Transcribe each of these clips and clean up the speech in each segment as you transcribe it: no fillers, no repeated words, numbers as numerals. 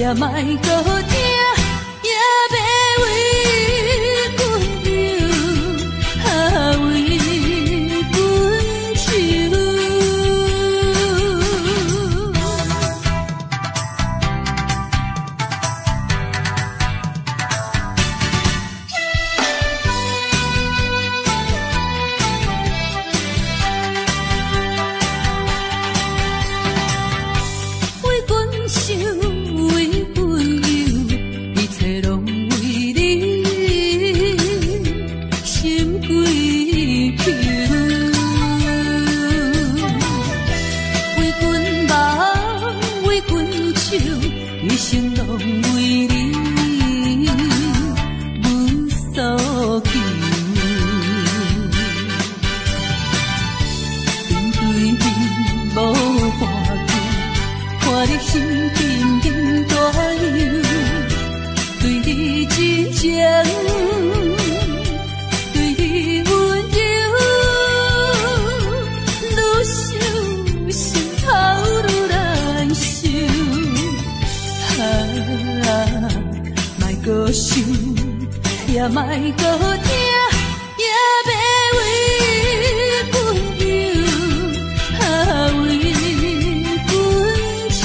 也莫搁听，也要为阮流，为阮愁。为阮想，为阮忧，一切拢为你，心归求。为阮梦，为阮笑，一生拢为你，无所求。面对面无半句，看你心紧紧大忧，对你真情，对你温柔，愈想心头愈难受。莫搁想，也莫搁听，也要为阮流，为阮愁。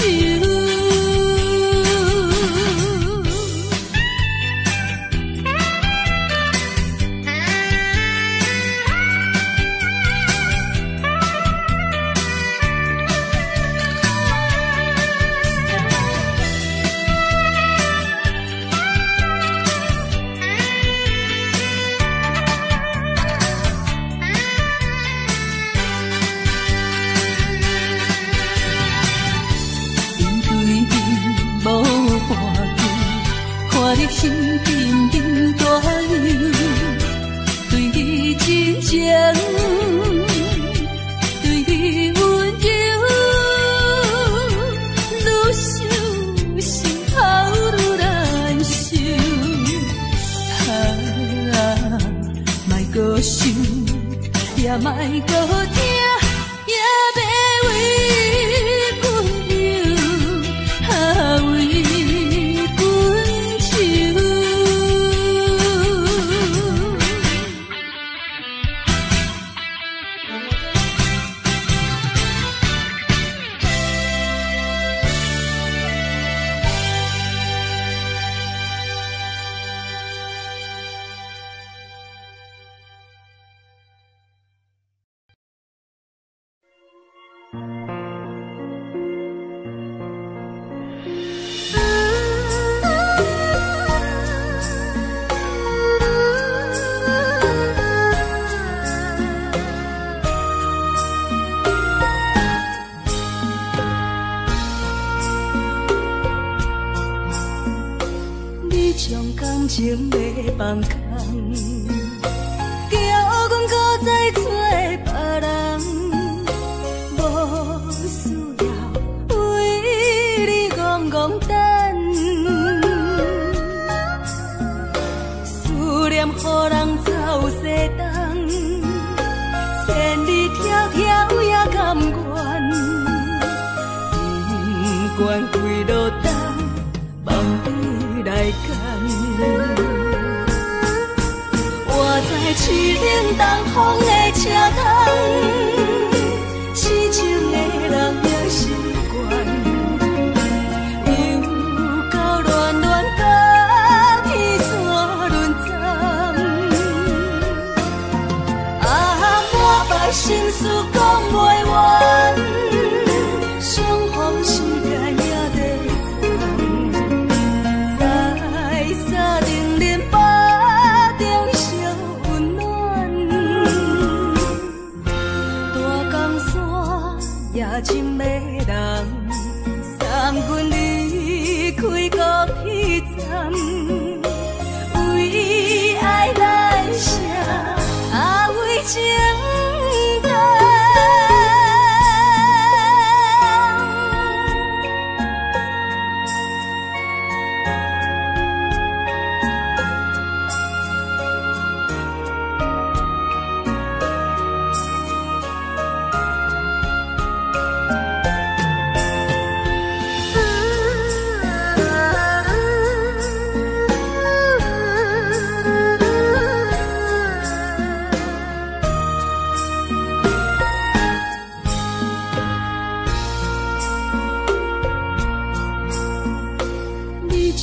面对面无半句，看你心紧紧大忧，对你真情，对你温柔，愈想心头愈难受。莫搁想，也莫搁听，也要为阮流，为阮愁。你将感情要放空，叫阮搁再找别人，无需要为你戆戆等，思念予人走西东，千里迢迢也甘愿，不管几落冬，梦里来干。我在痴冷东风的车窗，痴情的人也习惯，又到乱乱甲天线轮站。满腹心事讲袂完，相逢时间也在藏，在沙丁林巴中烧温暖。大江山也真迷人，送阮离开国彼站，为爱来写为情。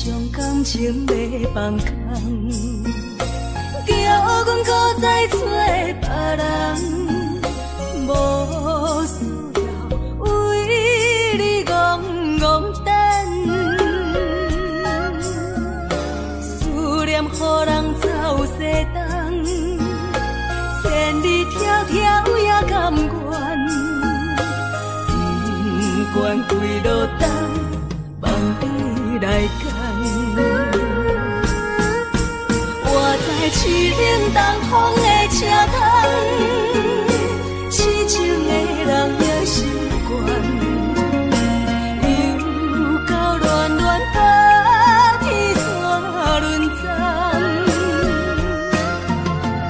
将感情要放空，叫阮搁再找别人，无需要为你戆戆等，思念予人走西东，千里迢迢也甘愿，不管归路东，望你来干。我在痴冷东风的车窗，痴情的人也习惯，又到乱乱把天线轮转。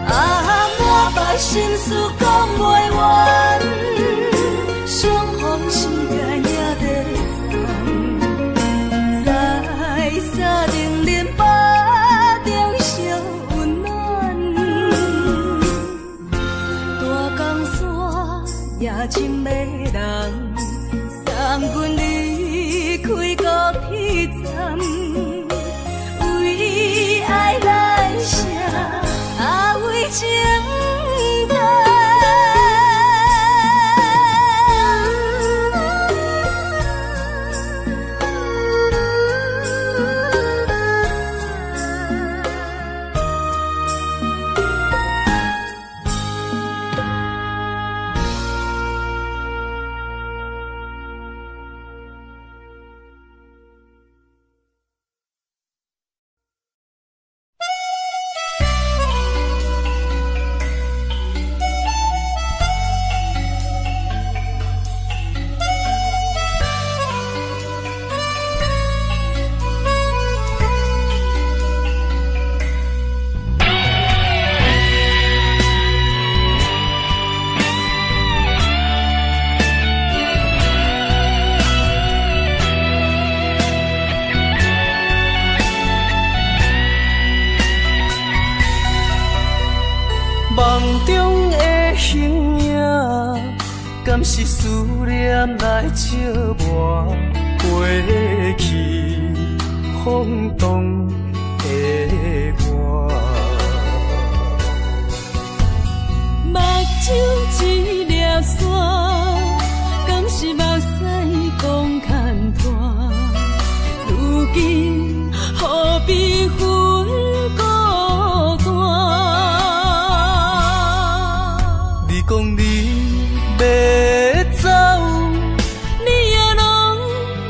啊，满腹心事讲袂完，相逢时间也在藏，在沙冷冷巴中烧温暖。大江山夜深的人，送阮离开高铁站，为爱来写为情淡。敢是思念来照磨过去风动的我？目睭一粒线，敢是目屎讲牵拖？如今何必分孤单？你讲你要走，你也拢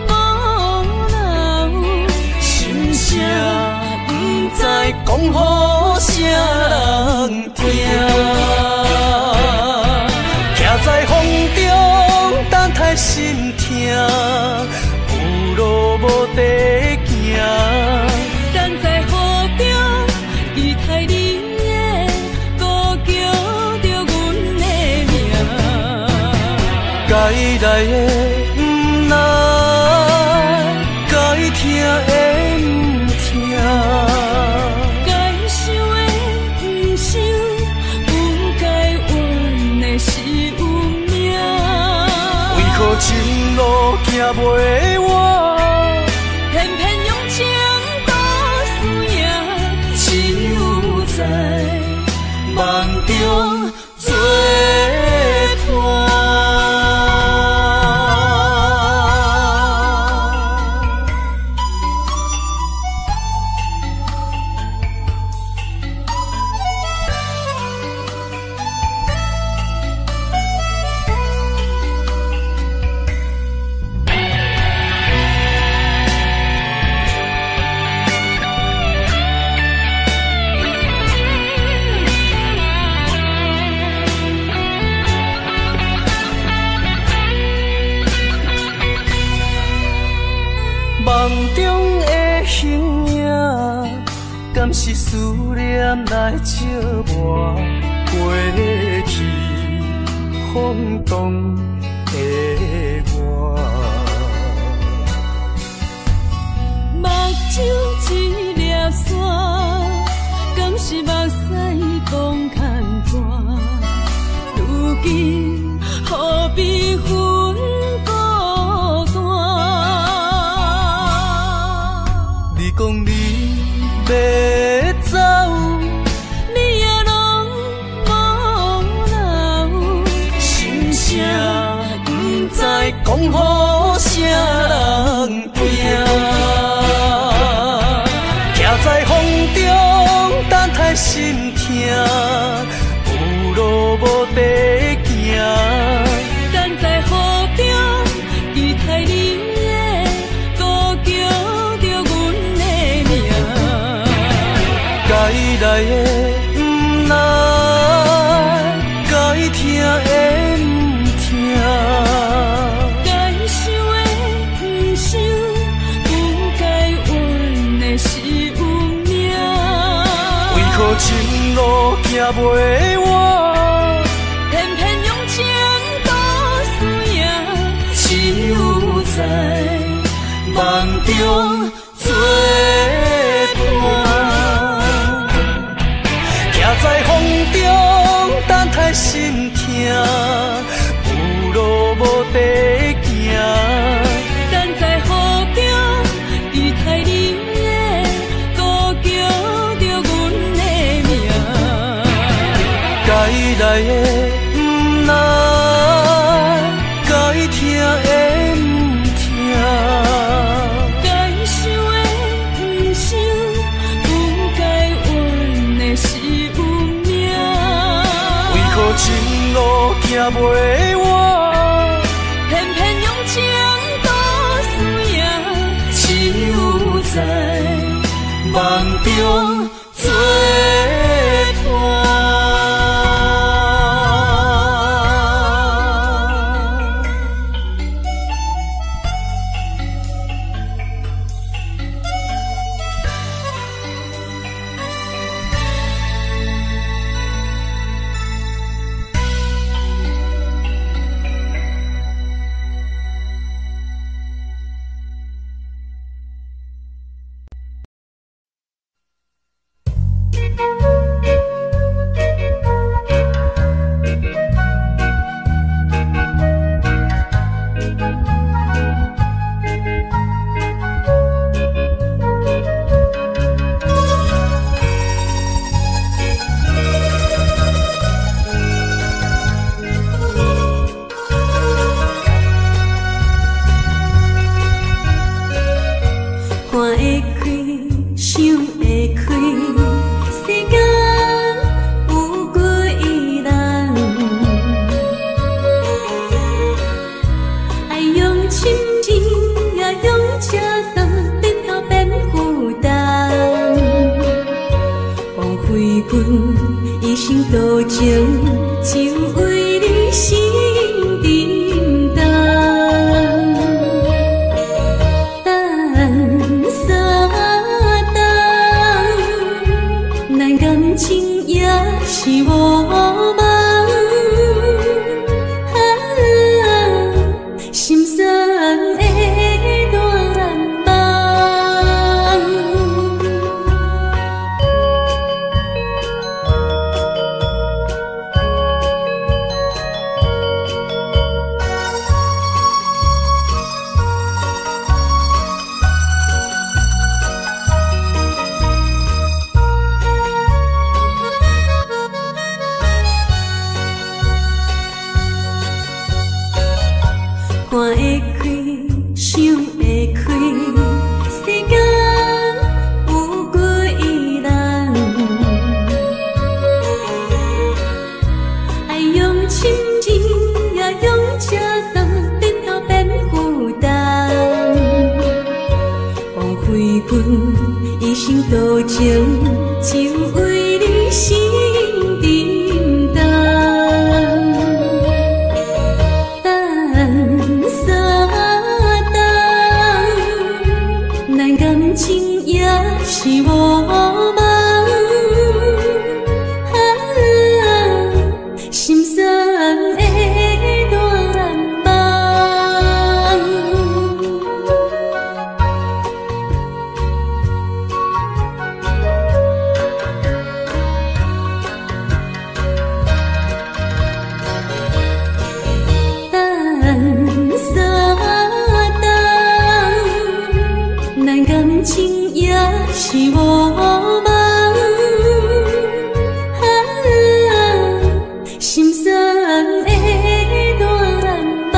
无留，心声不知讲予啥人听。徛在风中等待心痛，有路无地行。等在雨中，期待你的歌叫着阮的名。该来的不来，该听的不听，该想的不想，不该怨的是有命。为何情路行袂完？偏偏用情多输赢，只有在梦中作伴。梦中的形影，敢是思念来照磨过去风动的我？目睭一粒线，敢是目屎讲牵拖？如今何必分孤单？你你讲你要走，你也拢无留，心声不知讲予啥人听。徛在风中，等待心痛，有路无地行。等在雨中，期待你的歌叫着阮的名。该来的不来，该听的不听，该想的不想，不该怨的是运命。为何情路行袂完？偏偏用情多输赢，只有在梦中做伴。徛在风中，等待心痛，有路无地行。等在雨中，期待你的歌叫着阮的名。该来的不来，该听的不听，该想的不想，不该怨的是运命。为何情路行袂完？偏偏用情多输赢，只有在梦中做伴。多情就为你心沉重，等三冬，咱感情也是无望，心酸的大梦。看会开，想会开，世间有几人，爱用深情也用车灯，日头变负担，枉费阮一生多情，就为你心沉重。感情也是无望，心酸的大梦。等三冬。咱感情也是我梦，心酸的暖梦。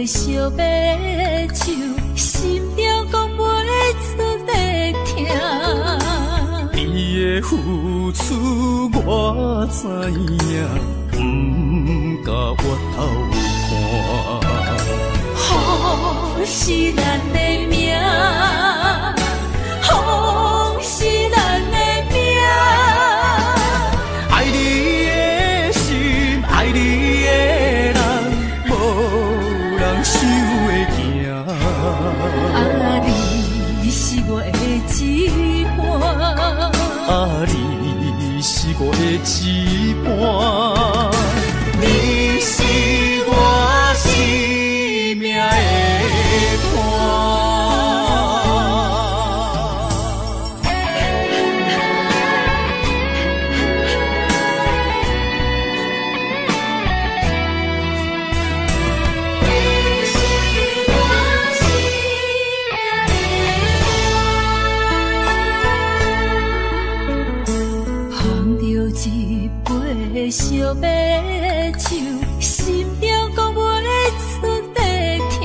烧白酒，心中讲袂出的痛。你的付出我知影，不甲我头看。好是咱的命，好是咱的命。爱你的心，爱你的人，无人想会行。啊，你是我的一半，啊，你是我的一半。手，心中讲袂出地疼。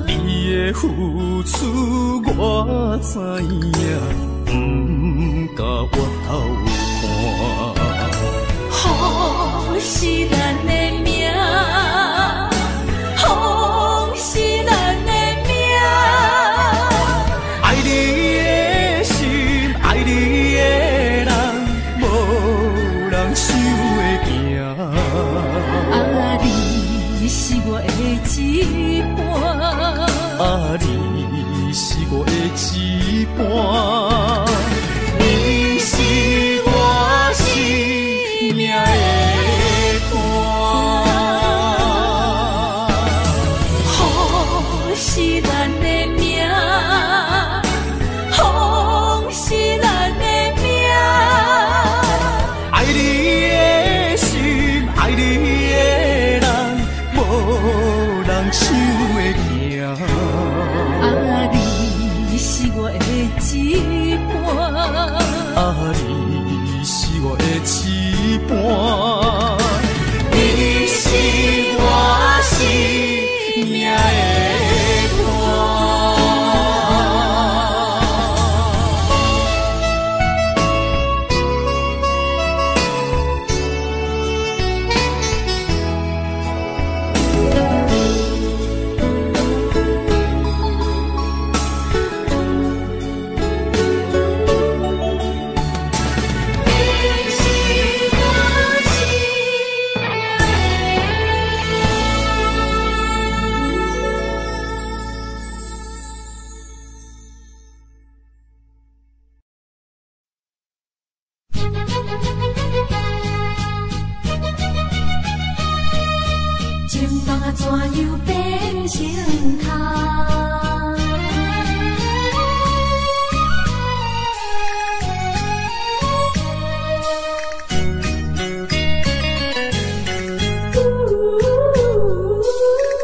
你的付出我知影，不甲我头看。风是咱的命，风是咱的命。爱你的心，爱你的人，无人想会行。啊，你是我的一半。啊，你是我的一半。你是我生命的伴。风是咱的命，风是咱的命。爱你的心，爱你的人，无人想会行。啊，你是我的一半。啊，你是我的一半。你是我生命的伴。情梦啊，怎样变成空？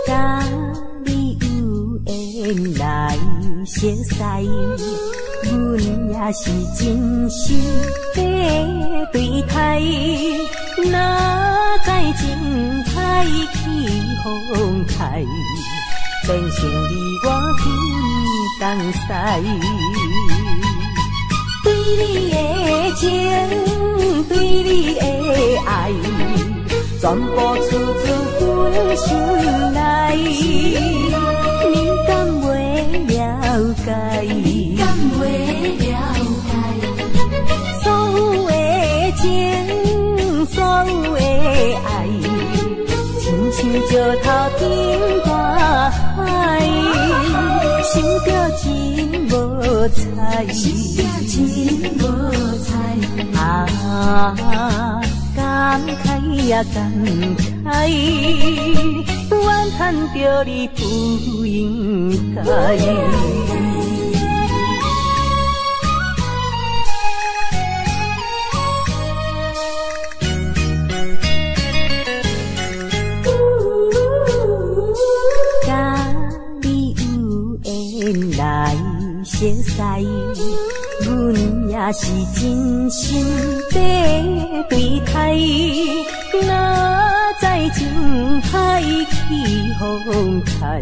甲你有缘来熟悉，阮也是真心在对待。哪知情海起风台，变成你我分东西。对你的情，对你的爱，全部出自阮心内。你敢袂了解？你敢袂了解？所有的情，所有的爱，亲像石头顶大海，想着真无彩，想着真无彩。啊，感慨呀感慨，怨叹着你不应该。来熟悉，阮也是真心在对待。哪知情海起风台，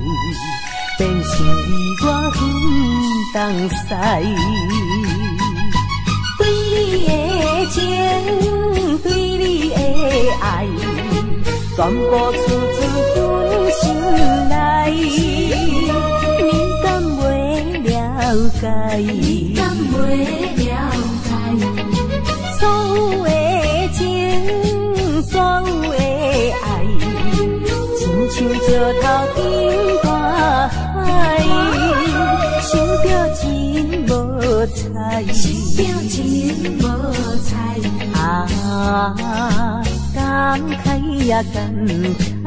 变成你我分东西。对你的情，对你的爱，全部出自阮心内。了解，你敢袂了解？所有的情，所有的爱，亲像石头顶大海，想着真无彩，想着真无彩。啊，感慨呀感慨，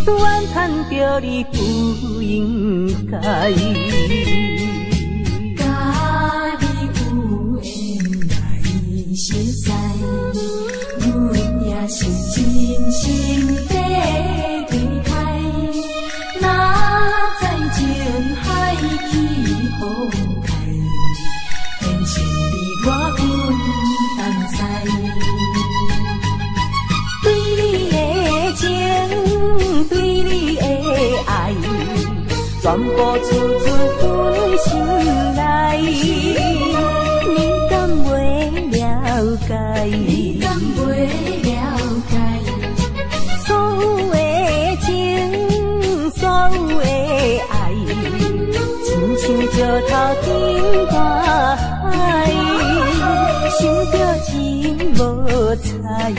怨叹着你不应该。甲你有缘来熟悉，阮也是真心在对待。哪知情海起风台，变成你我分东西。全部处处分心内。你敢袂了解？你敢袂了解？所有的情，所有的爱，亲像石头顶大海，想着情无彩，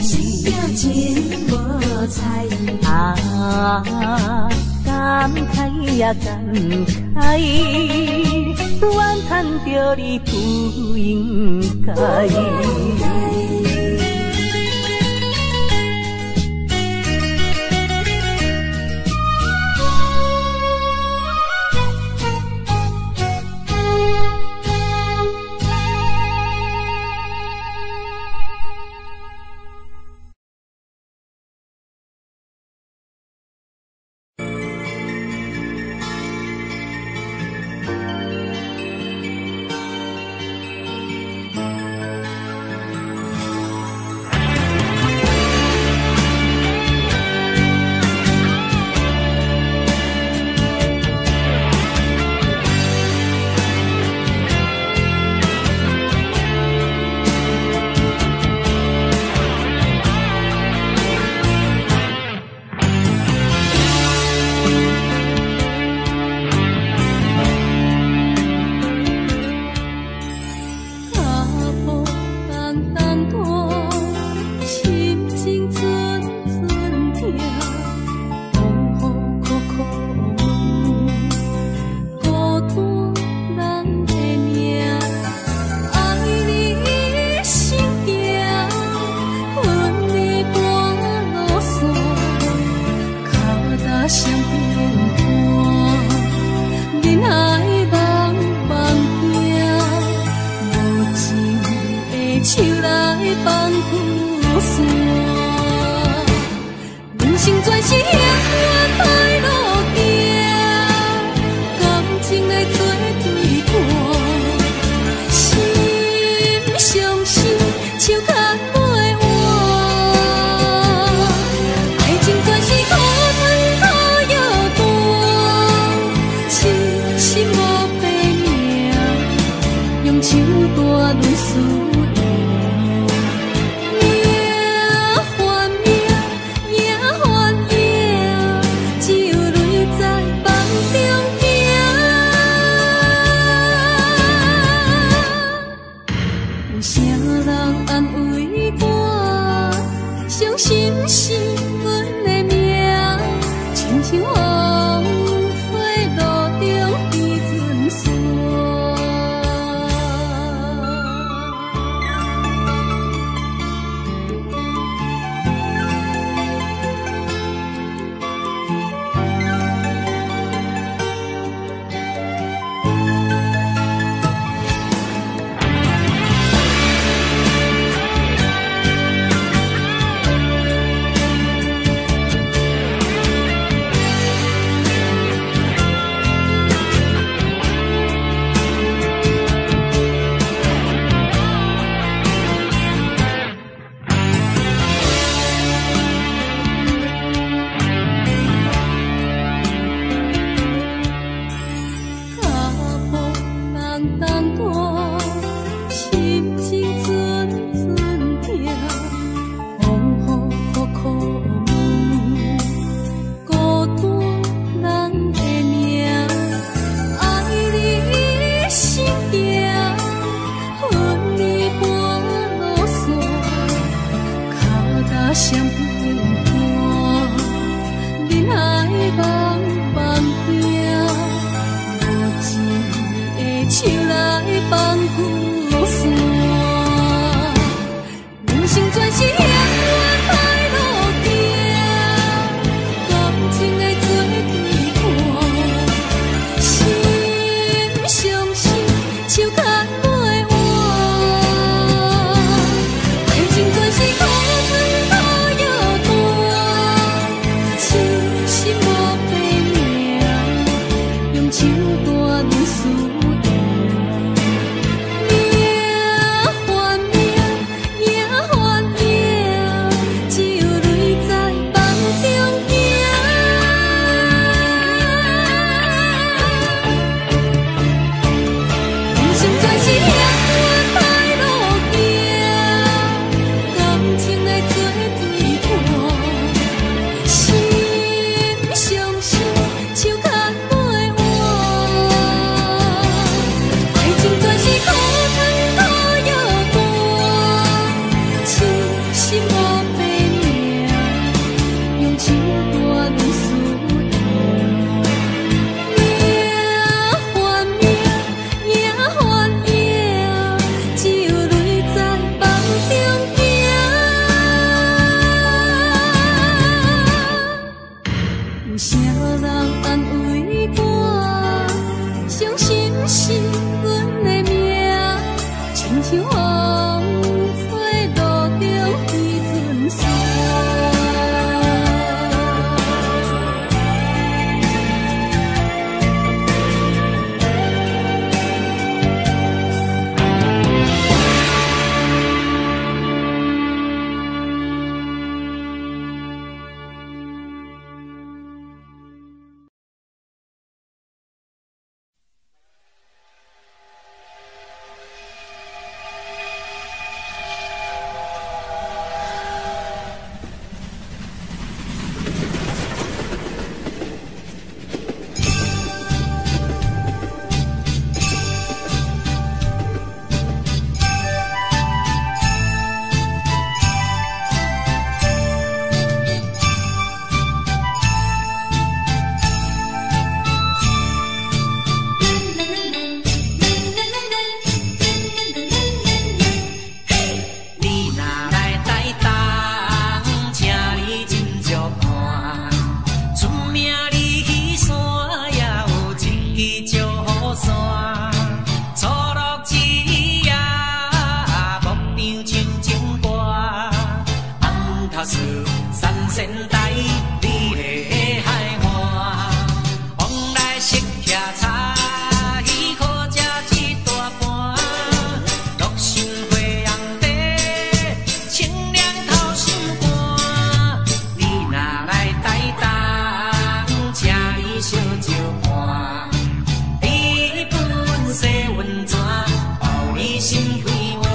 想着情无彩啊！感慨呀感慨，怨叹着你不应该。心无头树三仙台，你的海岸，往来识徛茶，鱼可食一大盘，乐心花红茶，清凉透心肝。你若来台东，请你烧酒盘，你本洗温泉，包你心开换。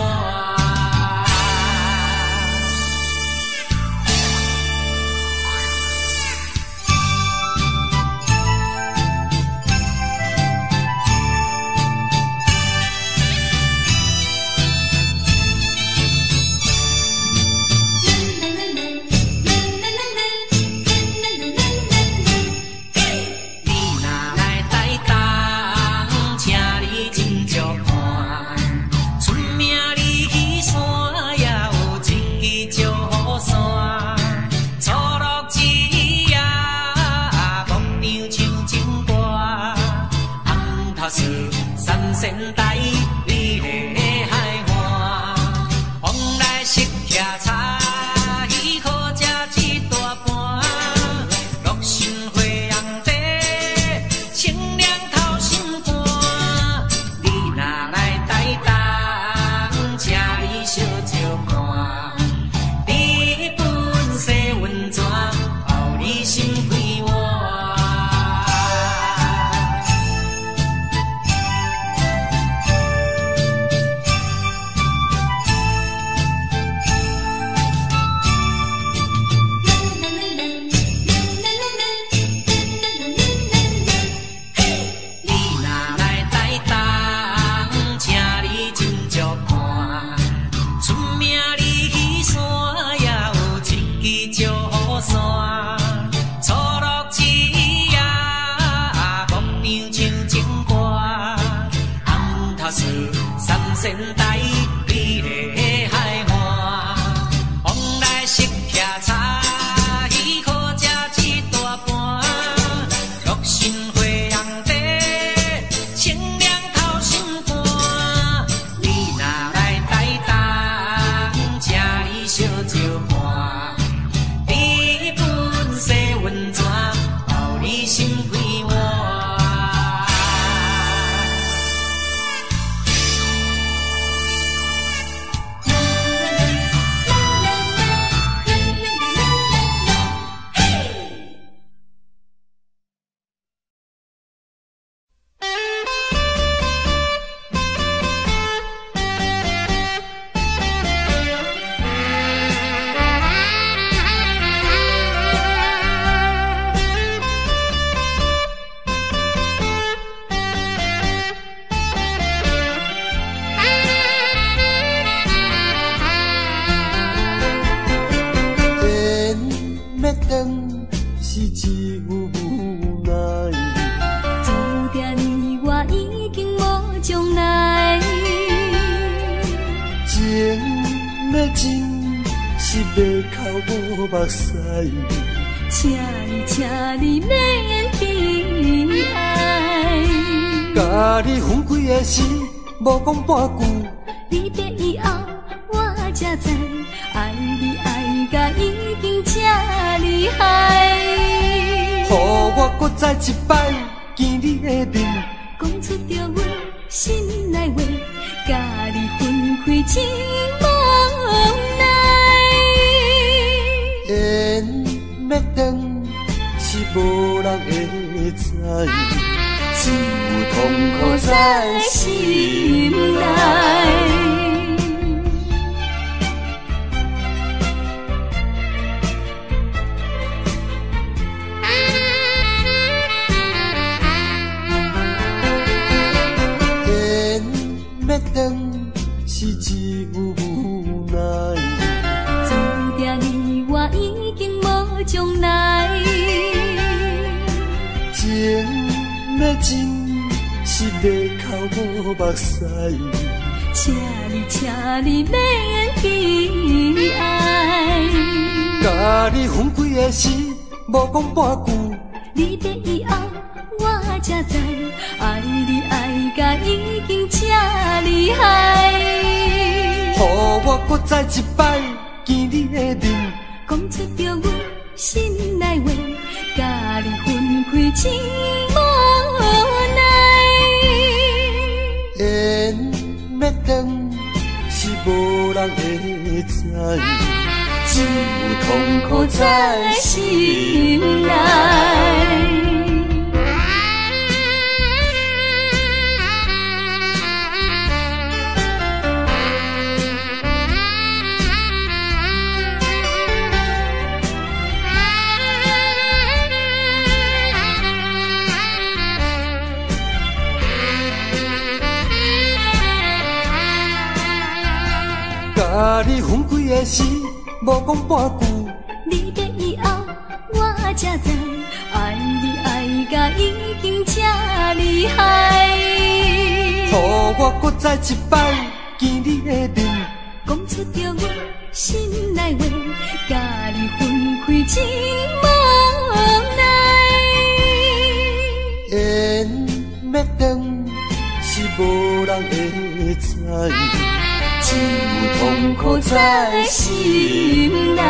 三仙台，你的海岸，往来识徛茶，鱼可食一大盘，乐心花红茶，清凉透心肝。你若来台东，请你烧酒盘，你本洗温泉，包你心开换。三仙台，你的海岸，往来识徛茶，鱼可食一大盘，乐心花红茶，清凉透心肝。你若来台东，请你烧酒盘，你本洗温泉，包你心开换。是一无奈，注定你我已经无将来。情要真，是要哭无目屎。请你免悲哀。甲你分开的时，无讲半句。离别以后，我才知，爱你爱甲已经这厉害。予我搁再一摆见你的面，讲出着阮心内话，甲你分开真无奈。缘要断是无人会知，只有痛苦在心内。是一无奈，注定你我已经无将来。情要真，是要哭无目屎。请你免悲哀。甲你分开的时，无讲半句。离别以后，我才知，爱你爱甲已经这厉害。予我搁再一摆见你的面，讲出着阮心内话，甲你分开真无奈。缘要断是无人会知，只有痛苦在心内。甲你分开的时，无讲半句。离别以后，我才知爱你爱甲已经这厉害。予我搁再一摆见你的面，讲出着阮心内话，甲你分开真无奈。缘要断是无人会知。只有痛苦在心内。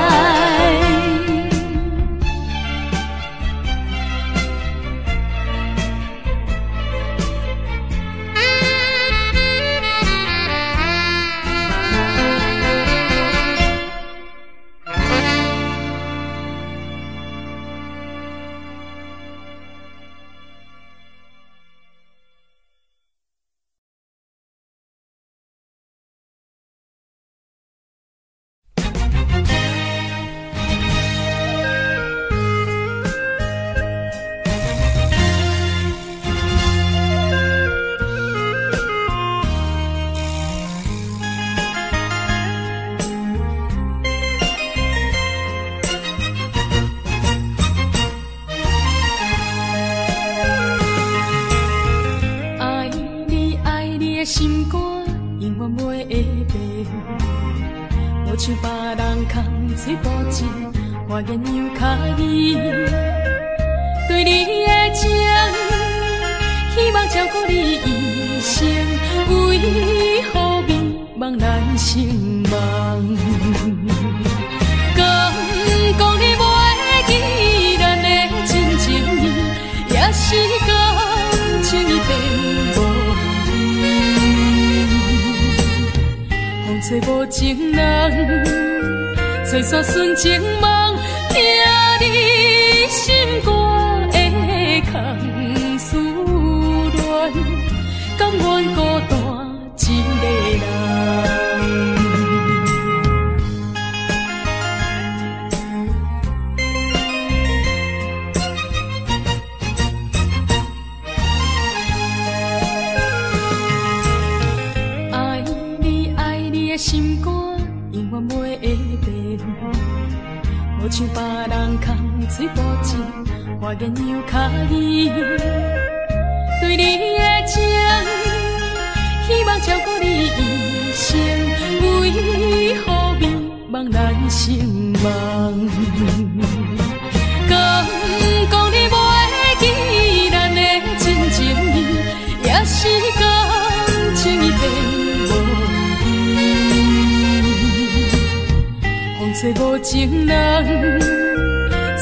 心肝永远袂会变，无像别人空嘴保证，我言又卡意。对你的情，希望照顾你一生，为何迷茫难成梦？敢讲你袂记咱的真情意，也是感情已变无。风吹无情人，吹煞纯情梦，听你心肝的空思恋，甘愿孤单一个人。心肝永远袂会变，无像别人空嘴保证，我言又卡意。对你的情，希望照顾你一生，为何迷茫难成梦？敢讲你袂记咱的真情意，也是感情已变。风吹无情人，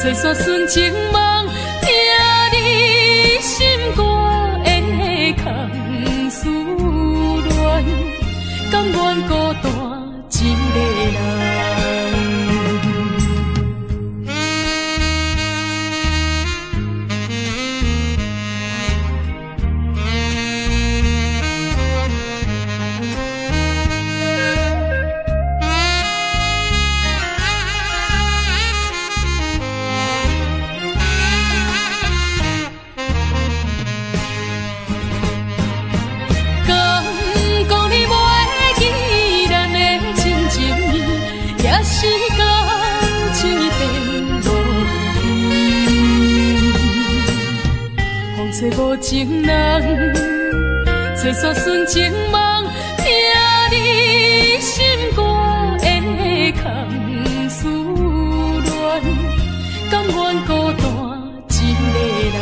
吹煞纯情梦，听你心肝的空思恋，甘愿孤单一个人。吹无情人，吹煞纯情梦，听你心肝的空思恋，甘愿孤单一个人。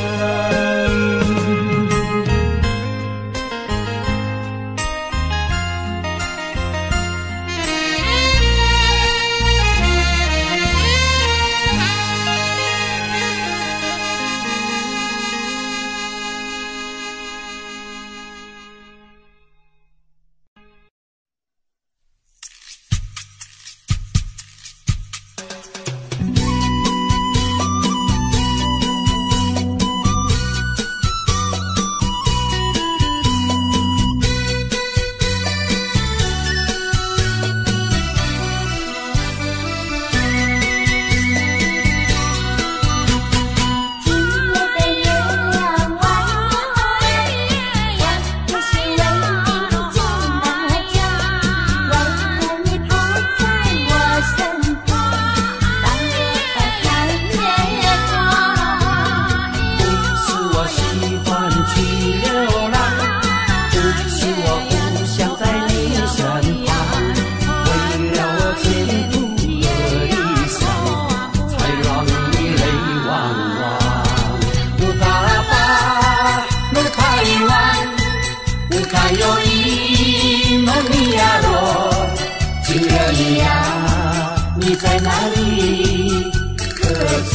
哪里？可知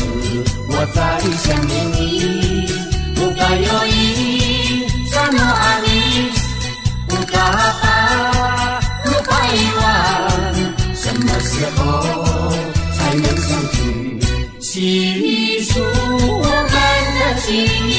我在想念你？不该有意，怎么爱你？不该把路拐弯，什么时候才能相聚？细数我们的情谊。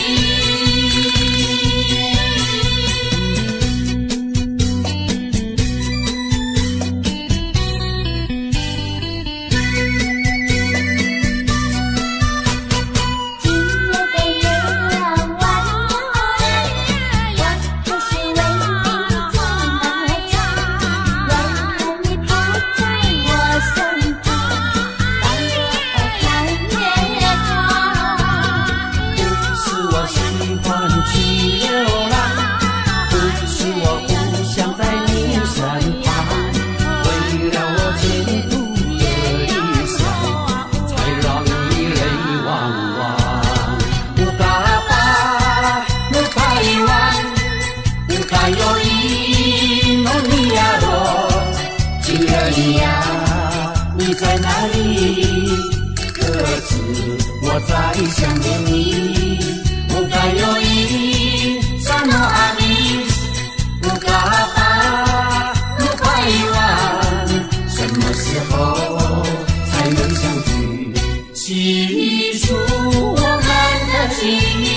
在哪里？可知我在想念你？不该有意，怎么爱你？不该把路拐弯，什么时候才能相聚？细数我们的情谊。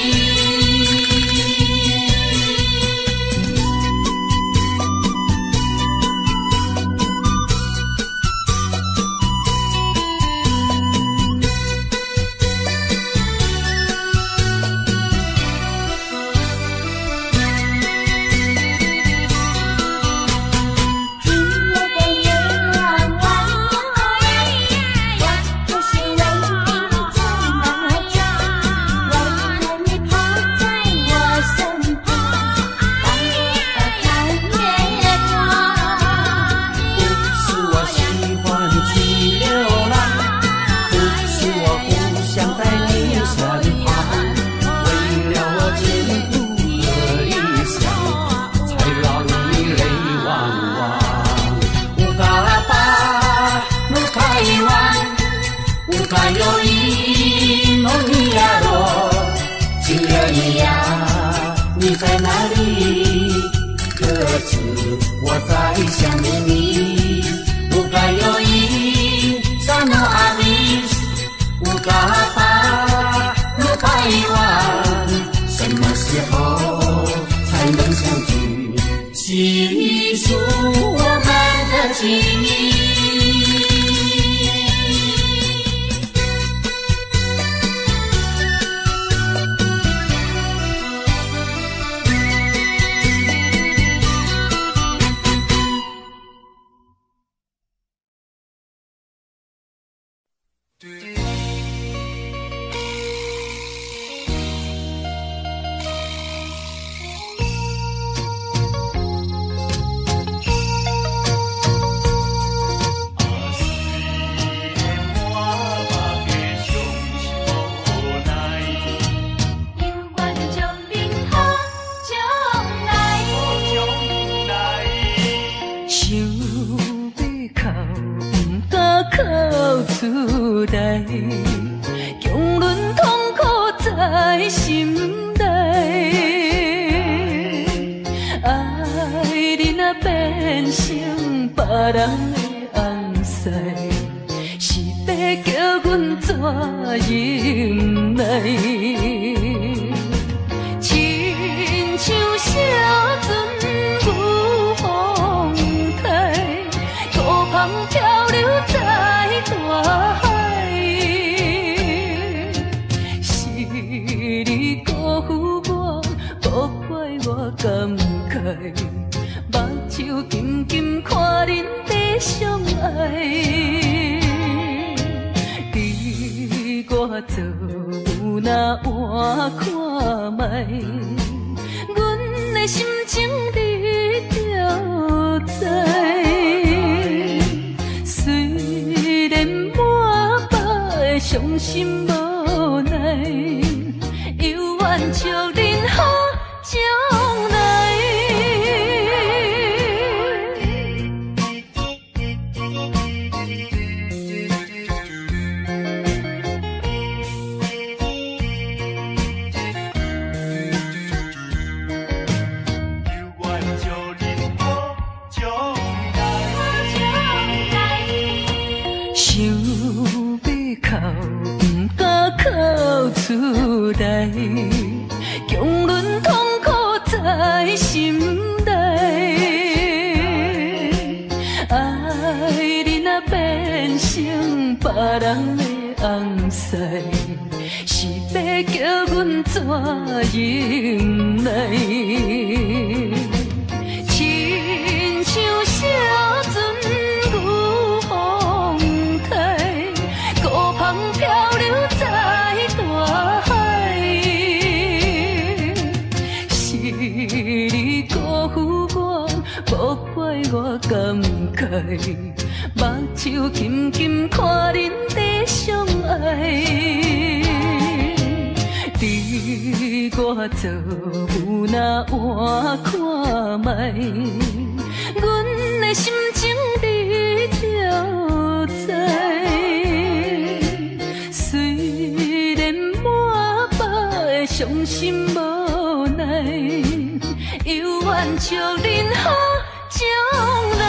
你在哪里？可知我在想念你？不该有意，怎么爱你？不该把路拐弯，什么时候才能相聚？细数我们的情谊。强忍痛苦在心内，爱你若变成别人的红婿，是要叫阮怎忍耐？亲像小船有风台，土旁漂流在大海。你辜负我，无怪我感慨，目睭紧紧看恁在相爱。你我做有哪换看卖，阮的心情你着知。虽然满腹的伤心无奈。犹原笑人好将来，不敢哭出来，强忍痛苦在心内。爱你若变成别人的红婿，是要叫阮怎忍耐？亲像小船赴风台，孤帆漂流在大海。是你辜负我，无怪我感慨，目睭紧紧看恁在相爱。你我做有那换看卖，阮的心情你就知。虽然满腹的伤心无奈，犹愿祝恁好将来。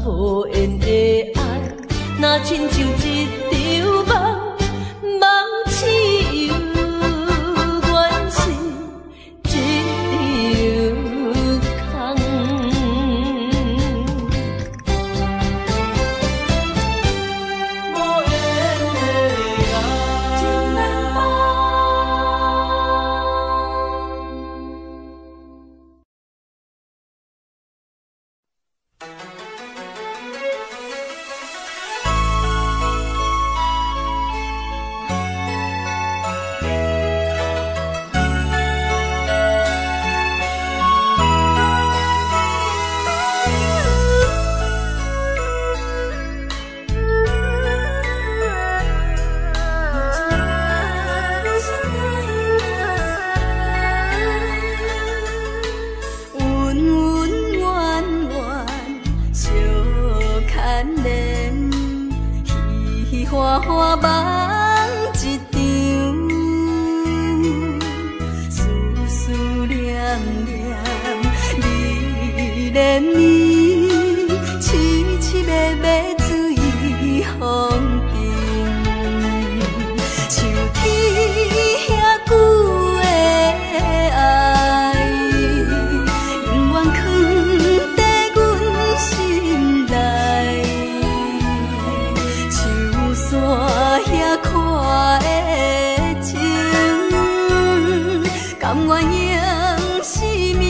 无缘的的爱，若亲像一场梦，梦似有缘是一场空。无缘的爱，真难忘。花花梦一场，思思念念，你恋你，凄凄密密水风中，像天遐久的爱，永远藏在阮心内。山遐看的情，甘愿用生命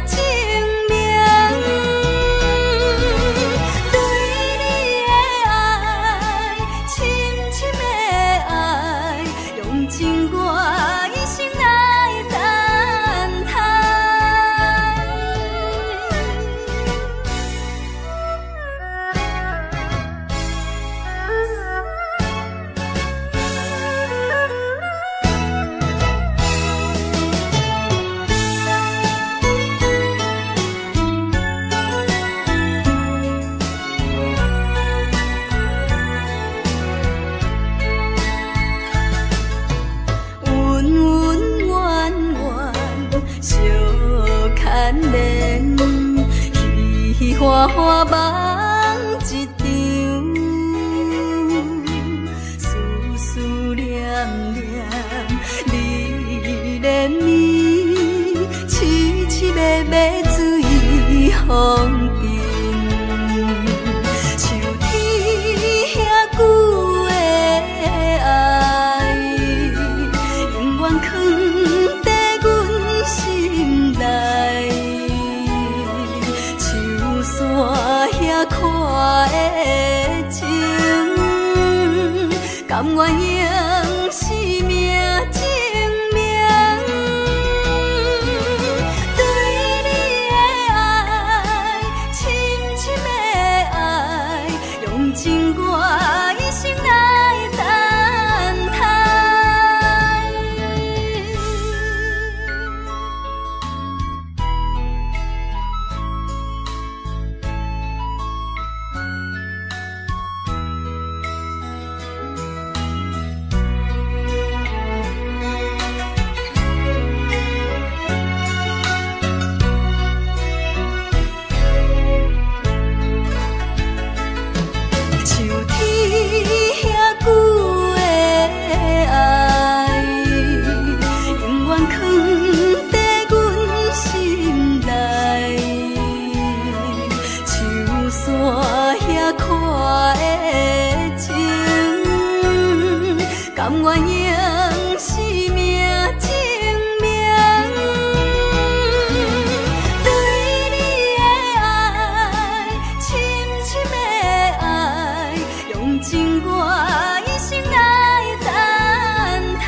证明，对你的爱，深深的爱，用尽我一生来等待。花花梦一场，思思念念，你恋你，凄凄密密水风中，像天遐久的爱，永远藏在阮心内。山遐看的情，甘愿用生命证明，对你的爱，深深的爱，用尽我一生来等待。甘愿用生命证明，对你的爱，深深的爱，用尽我一生来等待。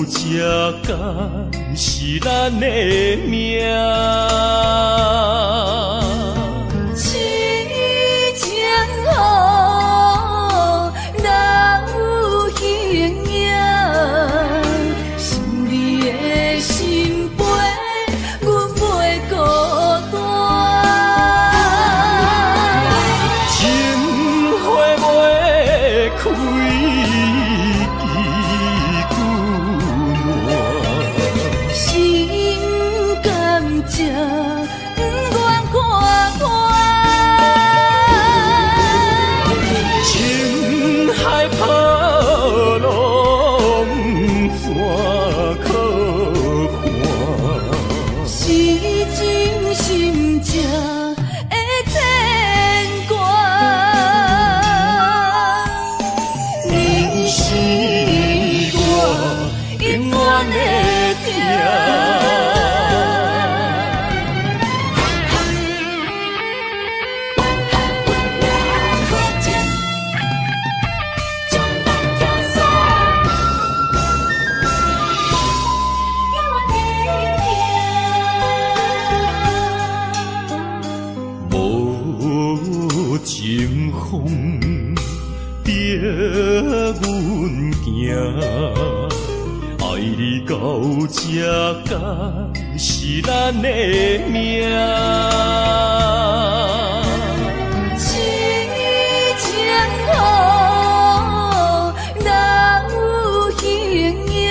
这敢是咱的命。痴情好，哪有形影？心里的心悲，阮袂孤单。情花袂开，心甘情不愿看看，情海波浪怎可看？是真心正的牵挂。你是我永远的疼。无情风逼阮行，爱你到这敢是咱的命。痴情好，哪有形影？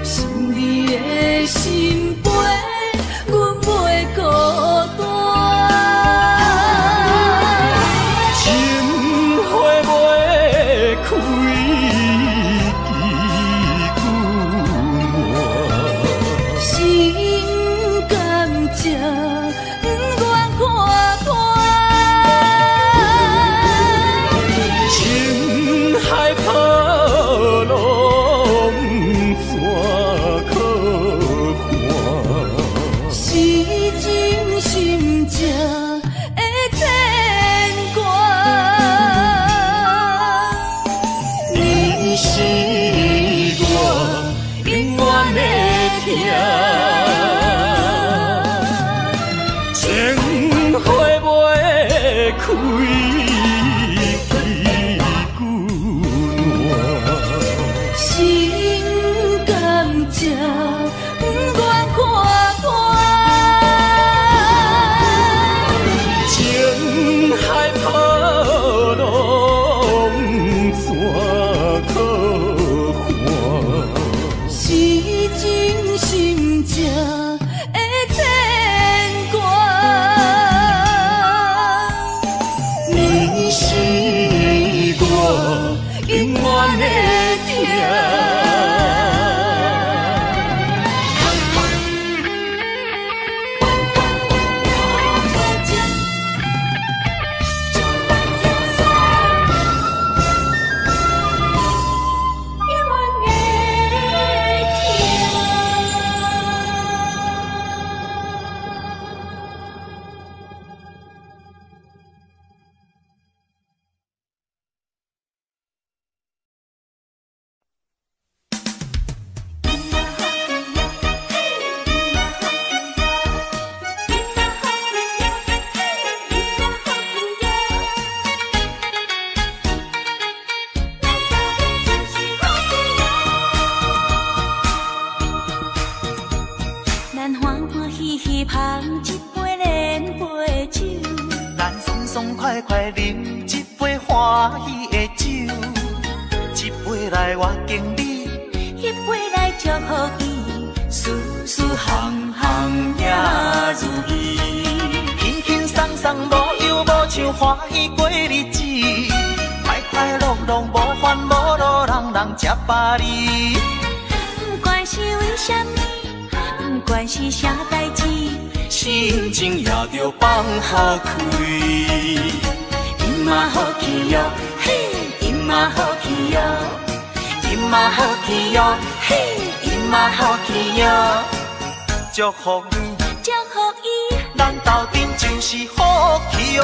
心里的心悲，阮袂孤单。情花袂开，心甘情不愿看看，情海波浪怎可看？是真心正的牵挂。你是我永远的疼。情花袂开，心甘情不愿看看，情海波浪怎可看？是真心正的牵挂。你是我永远的疼。咱欢欢喜喜捧一杯连杯酒，咱爽爽快快饮一杯欢喜的酒，一杯来我敬你，一杯来祝福伊，事事行行也如意，轻轻松松无忧无愁，欢喜过日子，快快乐乐无烦无恼，人人吃饱哩。不管是为什么，不管是啥代志，心情也着放好开。今嘛好气哟，嘿，今嘛好气哟，今嘛好气哟，嘿，今嘛好气哟。祝福你，祝福伊，咱斗阵就是好气哟。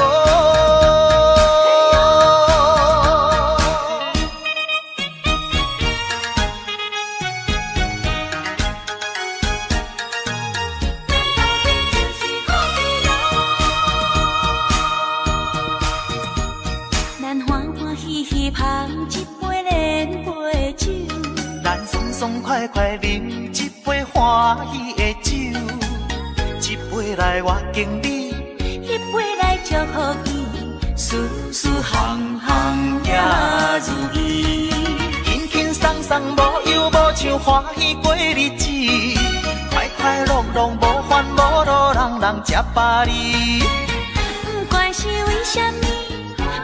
爽爽快快饮一杯欢喜的酒，一杯来我敬你，一杯来祝福伊，事事行行也如意。轻轻松松无忧无愁，欢喜过日子，快快乐乐无烦无恼，人人吃饱哩。不管是为什么，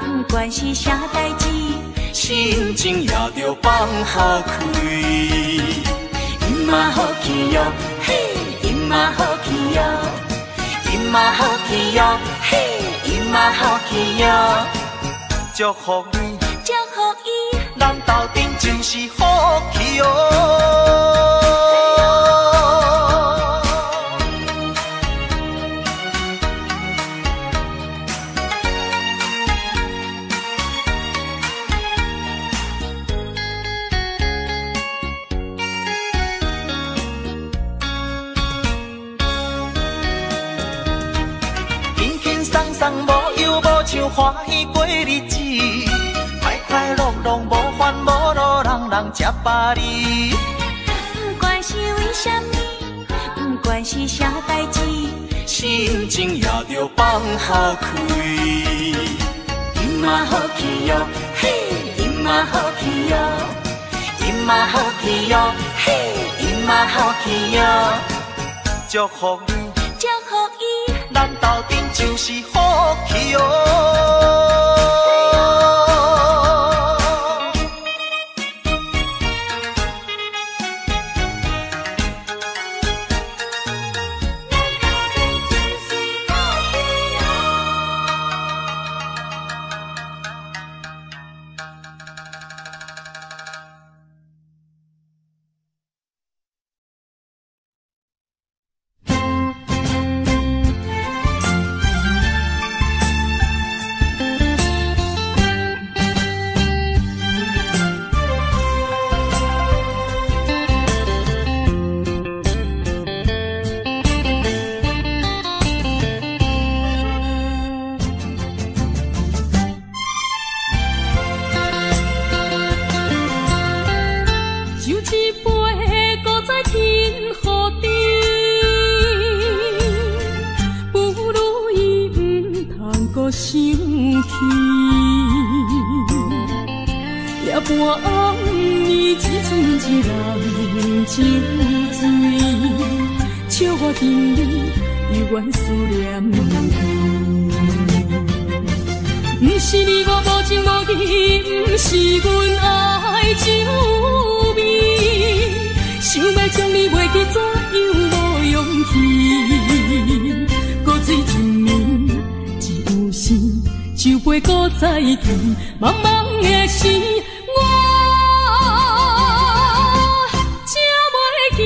不管是啥代志，心情也着放好开。因嘛好气哟，嘿，因嘛好气哟，因嘛好气哟，嘿，因嘛好气哟。祝福你，祝福伊，咱斗阵就是好气哦。无忧无愁，欢喜过日子，快快乐乐无烦无恼，人人吃饱哩。不管是为什么，不管是啥代志，心情也着放好开。因嘛好气哟，嘿，因嘛好气哟，因嘛好气哟，嘿，因嘛好气哟。祝福你，祝福伊，咱斗阵就是好气哦。茫茫的时，我吃袂记，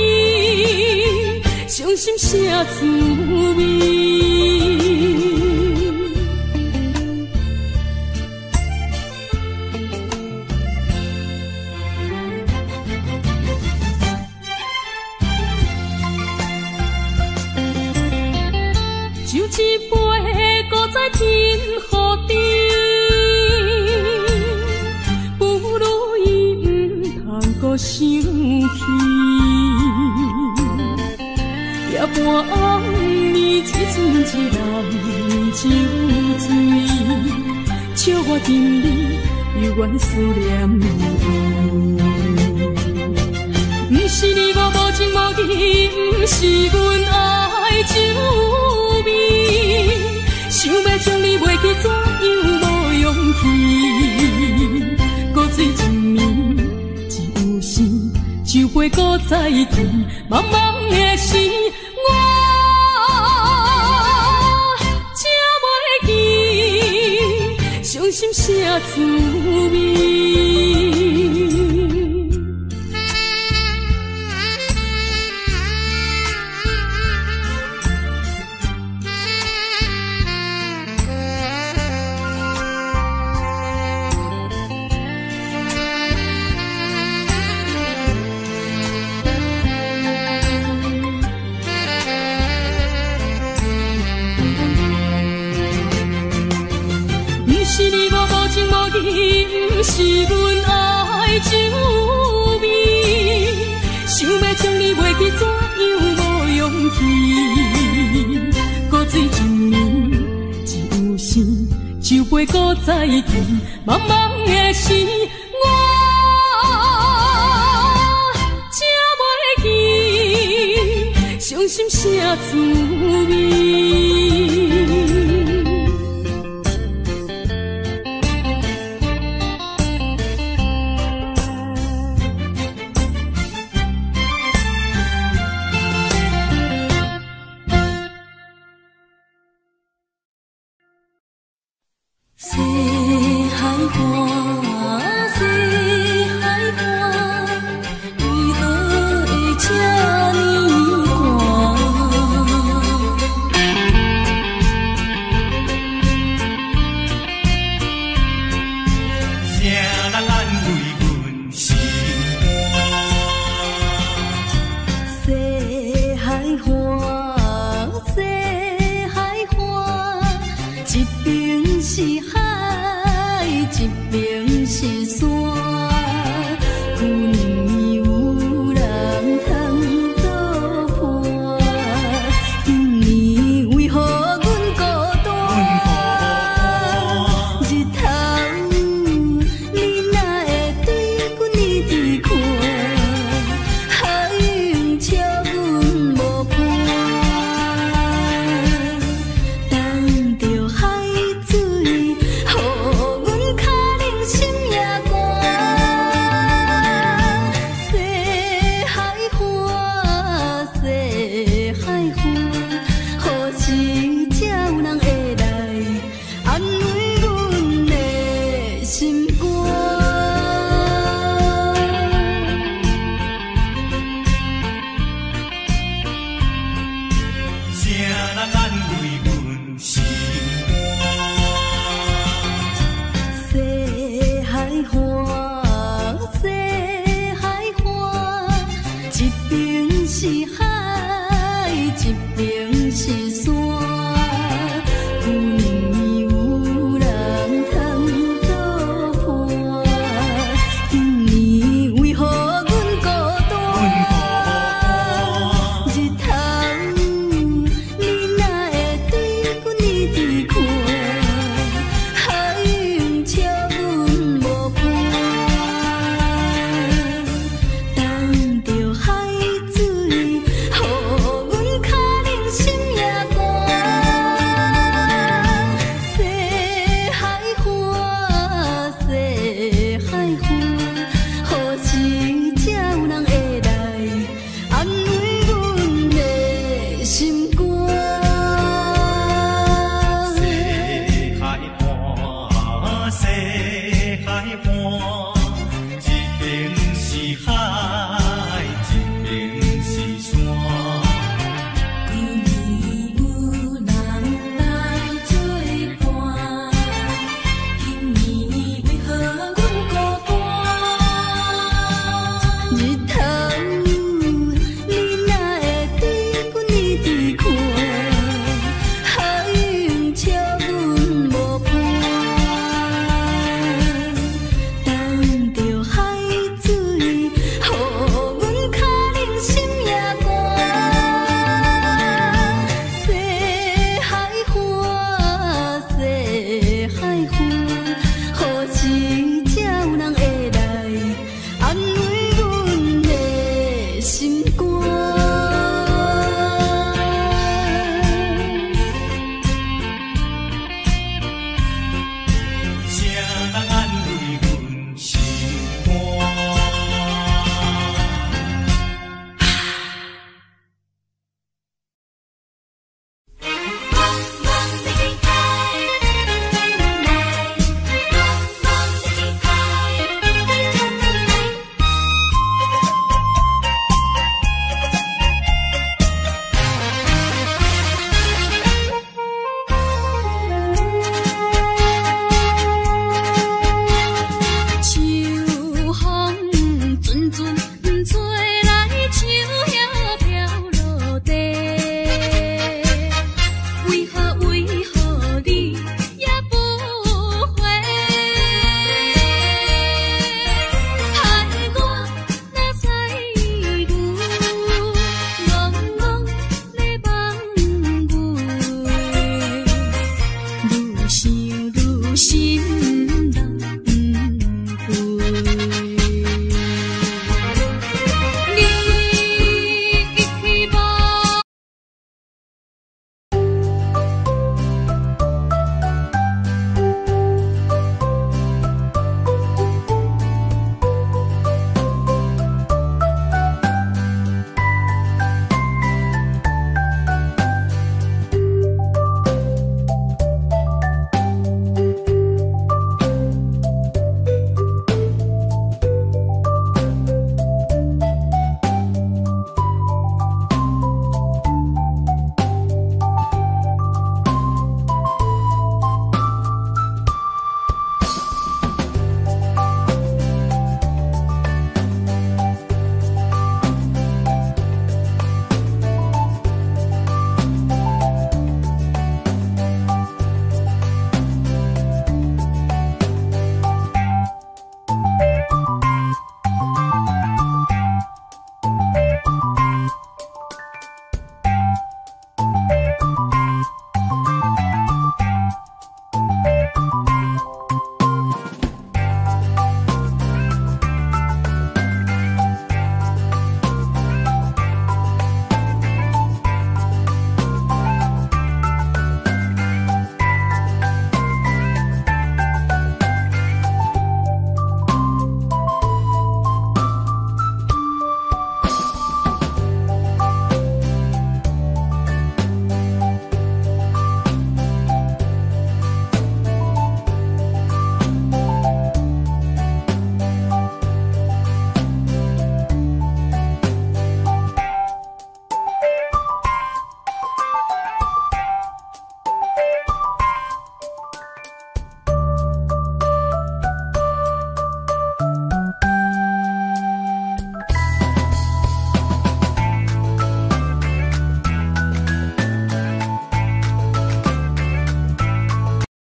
伤心啥滋味？就一杯搁再天雨滴。想起，夜半暗暝，一寸一人酒醉，笑我心里犹原思念你。不是你我无情无义，不是阮爱酒味，想要将你袂记，怎样无勇气？搁醉一暝。酒杯搁再甜，茫茫的时，我吃袂记，伤心啥滋味？不是阮爱酒味，将你袂记，怎样无勇气？古水一年，一有生，酒杯搁再见，茫茫的时，我才袂记，伤心啥滋味？是海。